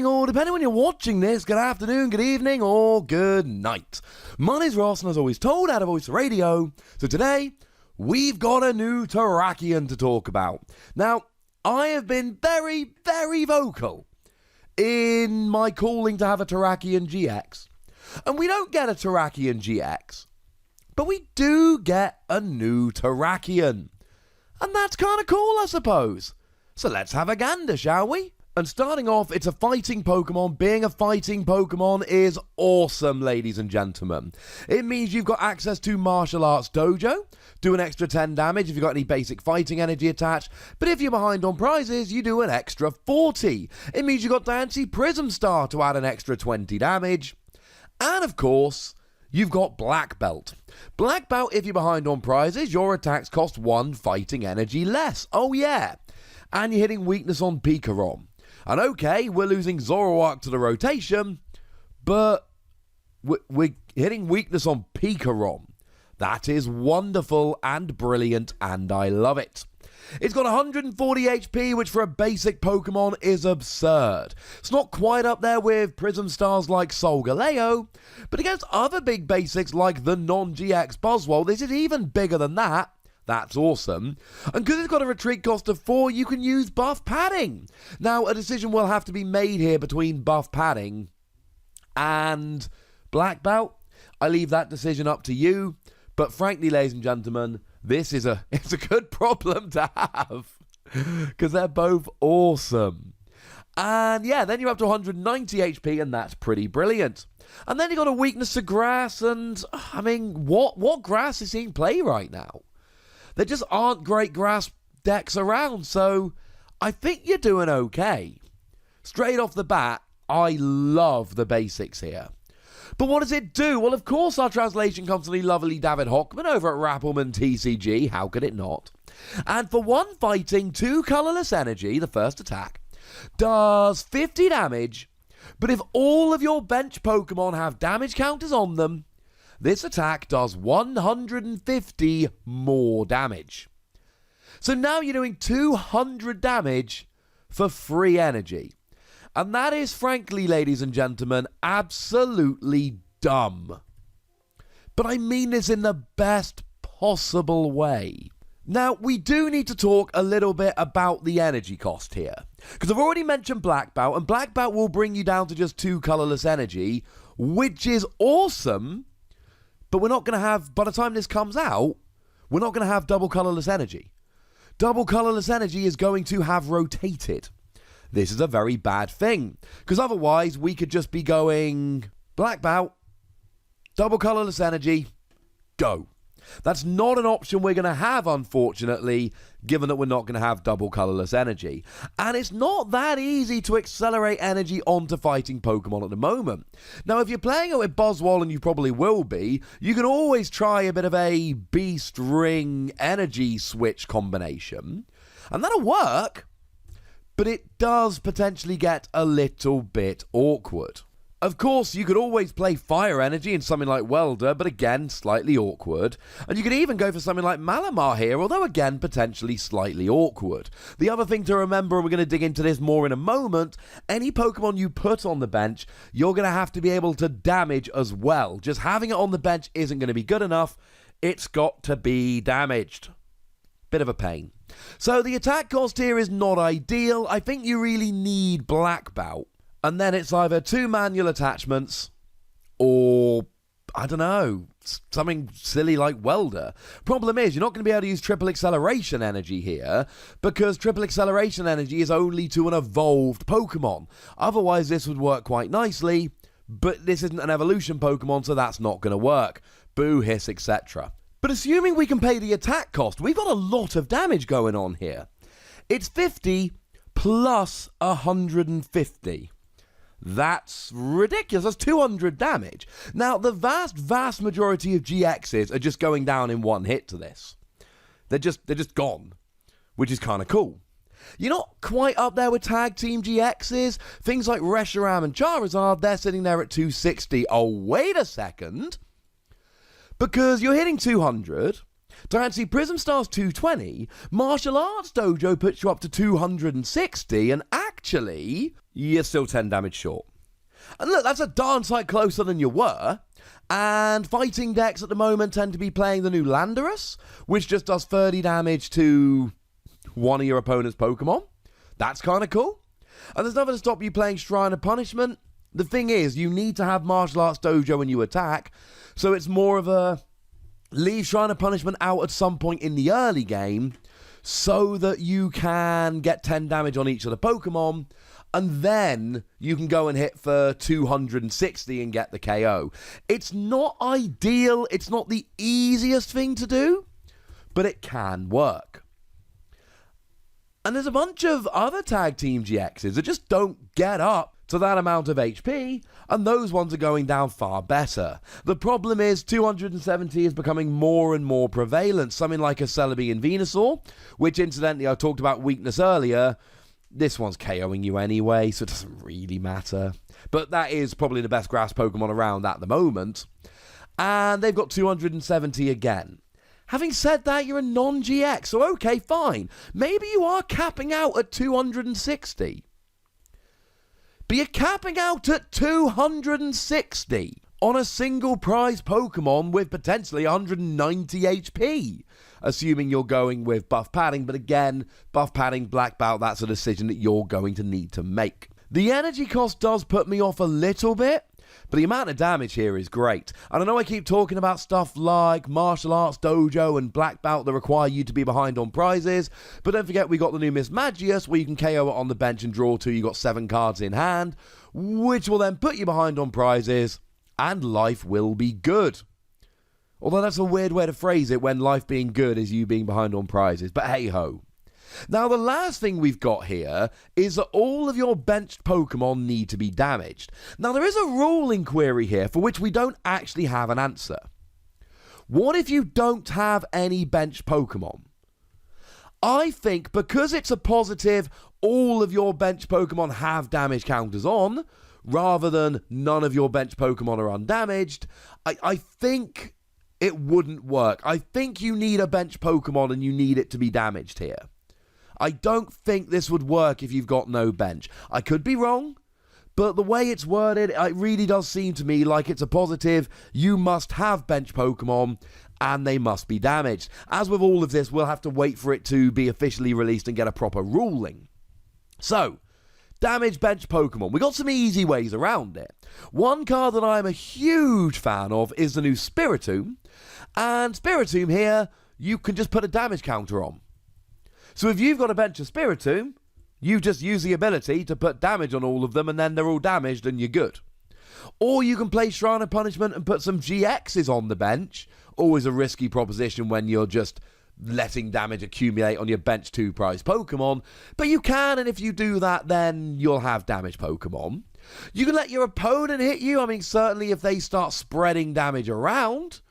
morning, or depending when you're watching this, good afternoon, good evening, or good night. My name's Ross, and as always told, out of Voice Radio. So today, we've got a new Terrakion to talk about. Now, I have been very, very vocal in my calling to have a Terrakion GX. And we don't get a Terrakion GX, but we do get a new Terrakion. And that's kind of cool, I suppose. So let's have a gander, shall we? And starting off, it's a fighting Pokemon. Being a fighting Pokemon is awesome, ladies and gentlemen. It means you've got access to Martial Arts Dojo, do an extra 10 damage if you've got any basic fighting energy attached, but if you're behind on prizes, you do an extra 40. It means you've got Diancie Prism Star to add an extra 20 damage. And of course, you've got Black Belt. Black Belt, if you're behind on prizes, your attacks cost 1 fighting energy less. Oh yeah. And you're hitting weakness on Pikarom. And okay, we're losing Zoroark to the rotation, but we're hitting weakness on Pikarom. That is wonderful and brilliant, and I love it. It's got 140 HP, which for a basic Pokemon is absurd. It's not quite up there with Prism Stars like Solgaleo, but against other big basics like the non-GX Buzzwole, this is even bigger than that. That's awesome. And because it's got a retreat cost of 4, you can use buff padding. Now, a decision will have to be made here between buff padding and Black Belt. I leave that decision up to you. But frankly, ladies and gentlemen, it's a good problem to have because they're both awesome. And yeah, then you're up to 190 HP, and that's pretty brilliant. And then you got a weakness to grass, and I mean, what grass is seeing play right now? There just aren't great grass decks around, so I think you're doing okay. Straight off the bat, I love the basics here. But what does it do? Well, of course, our translation comes from the lovely David Hochmann over at RappelMann TCG. How could it not? And for 1 fighting, 2 colorless energy, the first attack, does 50 damage. But if all of your bench Pokemon have damage counters on them, this attack does 150 more damage. So now you're doing 200 damage for free energy. And that is, frankly, ladies and gentlemen, absolutely dumb. But I mean this in the best possible way. Now, we do need to talk a little bit about the energy cost here. Because I've already mentioned Black Belt, and Black Belt will bring you down to just 2 colorless energy, which is awesome. But we're not going to have, by the time this comes out, we're not going to have double colorless energy. Double colorless energy is going to have rotated. This is a very bad thing, because otherwise we could just be going Black Belt, double colorless energy, go. That's not an option we're going to have, unfortunately, given that we're not going to have double colorless energy. And it's not that easy to accelerate energy onto fighting Pokemon at the moment. Now, if you're playing it with Buzzwole, and you probably will be, you can always try a bit of a Beast Ring energy switch combination, and that'll work, but it does potentially get a little bit awkward. Of course, you could always play Fire Energy in something like Welder, but again, slightly awkward. And you could even go for something like Malamar here, although again, potentially slightly awkward. The other thing to remember, and we're going to dig into this more in a moment, any Pokemon you put on the bench, you're going to have to be able to damage as well. Just having it on the bench isn't going to be good enough. It's got to be damaged. Bit of a pain. So the attack cost here is not ideal. I think you really need Black Belt. And then it's either 2 manual attachments or, I don't know, something silly like Welder. Problem is, you're not going to be able to use triple acceleration energy here because triple acceleration energy is only to an evolved Pokemon. Otherwise, this would work quite nicely, but this isn't an evolution Pokemon, so that's not going to work. Boo, hiss, etc. But assuming we can pay the attack cost, we've got a lot of damage going on here. It's 50 plus 150. That's ridiculous. That's 200 damage. Now, the vast majority of GXs are just going down in 1 hit to this. They're just gone, which is kind of cool. You're not quite up there with tag team GXs. Things like Reshiram and Charizard, they're sitting there at 260. Oh, wait a second. Because you're hitting 200. Diancie Prism Star's 220. Martial Arts Dojo puts you up to 260. And actually, you're still 10 damage short. And look, that's a darn sight closer than you were. And fighting decks at the moment tend to be playing the new Landorus, which just does 30 damage to one of your opponent's Pokemon. That's kind of cool. And there's nothing to stop you playing Shrine of Punishment. The thing is, you need to have Martial Arts Dojo when you attack, so it's more of a leave Shrine of Punishment out at some point in the early game so that you can get 10 damage on each of the Pokemon, and then you can go and hit for 260 and get the KO. It's not ideal, it's not the easiest thing to do, but it can work. And there's a bunch of other Tag Team GXs that just don't get up to that amount of HP, and those ones are going down far better. The problem is 270 is becoming more and more prevalent. Something like a Celebi and Venusaur, which incidentally I talked about weakness earlier. This one's KOing you anyway, so it doesn't really matter. But that is probably the best grass Pokemon around at the moment. And they've got 270 again. Having said that, you're a non-GX, so okay, fine. Maybe you are capping out at 260. But you're capping out at 260 on a single prize Pokemon with potentially 190 HP. Assuming you're going with buff padding, but again, buff padding, black belt, that's a decision that you're going to need to make. The energy cost does put me off a little bit, but the amount of damage here is great. And I know I keep talking about stuff like Martial Arts Dojo and Black Belt that require you to be behind on prizes, but don't forget we got the new Miss Magius where you can KO it on the bench and draw 2, you got 7 cards in hand, which will then put you behind on prizes, and life will be good. Although that's a weird way to phrase it when life being good is you being behind on prizes, but hey ho. Now, the last thing we've got here is that all of your benched Pokemon need to be damaged. Now, there is a ruling query here for which we don't actually have an answer. What if you don't have any benched Pokemon? I think because it's a positive, all of your benched Pokemon have damage counters on, rather than none of your benched Pokemon are undamaged, I think it wouldn't work. I think you need a bench Pokemon and you need it to be damaged here. I don't think this would work if you've got no bench. I could be wrong, but the way it's worded, it really does seem to me like it's a positive. You must have bench Pokemon, and they must be damaged. As with all of this, we'll have to wait for it to be officially released and get a proper ruling. So, damaged bench Pokemon. We got some easy ways around it. One card that I'm a huge fan of is the new Spiritomb, and Spiritomb here, you can just put a damage counter on. So if you've got a bench of Spiritomb, you just use the ability to put damage on all of them and then they're all damaged and you're good. Or you can play Shrine of Punishment and put some GXs on the bench. Always a risky proposition when you're just letting damage accumulate on your bench 2 prize Pokemon. But you can, and if you do that, then you'll have damaged Pokemon. You can let your opponent hit you. I mean, certainly if they start spreading damage around,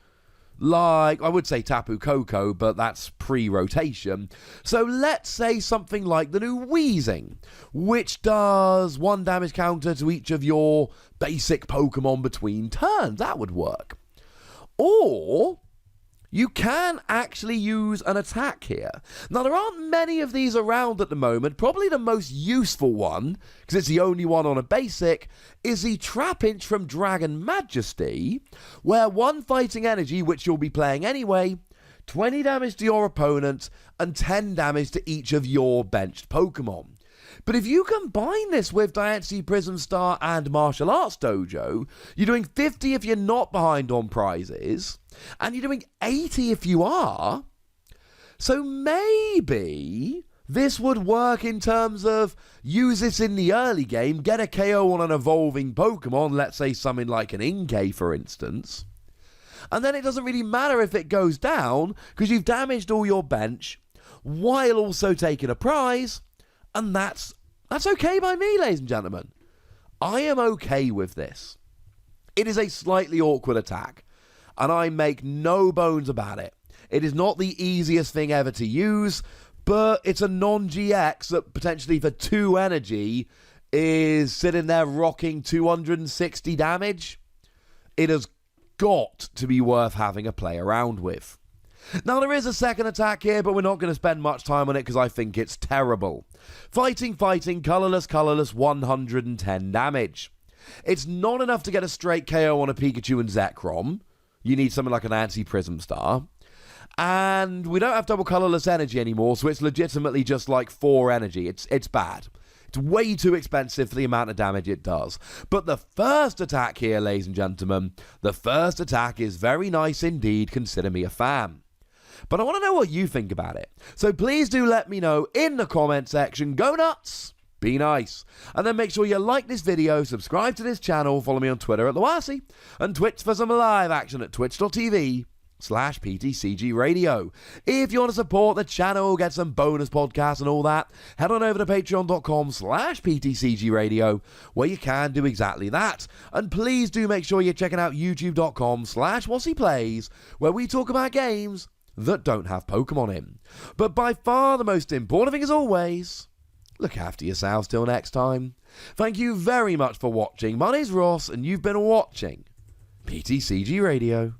like, I would say Tapu Koko, but that's pre-rotation. So let's say something like the new Weezing, which does 1 damage counter to each of your basic Pokemon between turns. That would work. Or you can actually use an attack here. Now, there aren't many of these around at the moment. Probably the most useful one, because it's the only one on a basic, is the Trapinch from Dragon Majesty, where 1 fighting energy, which you'll be playing anyway, 20 damage to your opponent, and 10 damage to each of your benched Pokemon. But if you combine this with Diancie Prism Star and Martial Arts Dojo, you're doing 50 if you're not behind on prizes, and you're doing 80 if you are. So maybe this would work in terms of use this in the early game, get a KO on an evolving Pokemon, let's say something like an Inkay for instance, and then it doesn't really matter if it goes down because you've damaged all your bench while also taking a prize. And that's okay by me, ladies and gentlemen. I am okay with this. It is a slightly awkward attack, and I make no bones about it. It is not the easiest thing ever to use, but it's a non-GX that potentially for 2 energy is sitting there rocking 260 damage. It has got to be worth having a play around with. Now, there is a second attack here, but we're not going to spend much time on it because I think it's terrible. Fighting, colourless, 110 damage. It's not enough to get a straight KO on a Pikachu and Zekrom. You need something like an anti-Prism Star. And we don't have double colourless energy anymore, so it's legitimately just like 4 energy. It's bad. It's way too expensive for the amount of damage it does. But the first attack here, ladies and gentlemen, the first attack is very nice indeed. Consider me a fan. But I want to know what you think about it. So please do let me know in the comment section. Go nuts! Be nice. And then make sure you like this video, subscribe to this channel, follow me on Twitter at Lawasi, and Twitch for some live action at twitch.tv/PTCGRadio. If you want to support the channel, get some bonus podcasts and all that, head on over to patreon.com/PTCGRadio, where you can do exactly that. And please do make sure you're checking out youtube.com/WassiPlays, where we talk about games that don't have Pokemon in. But by far the most important thing, as always, look after yourselves till next time. Thank you very much for watching. My name's Ross, and you've been watching PTCG Radio.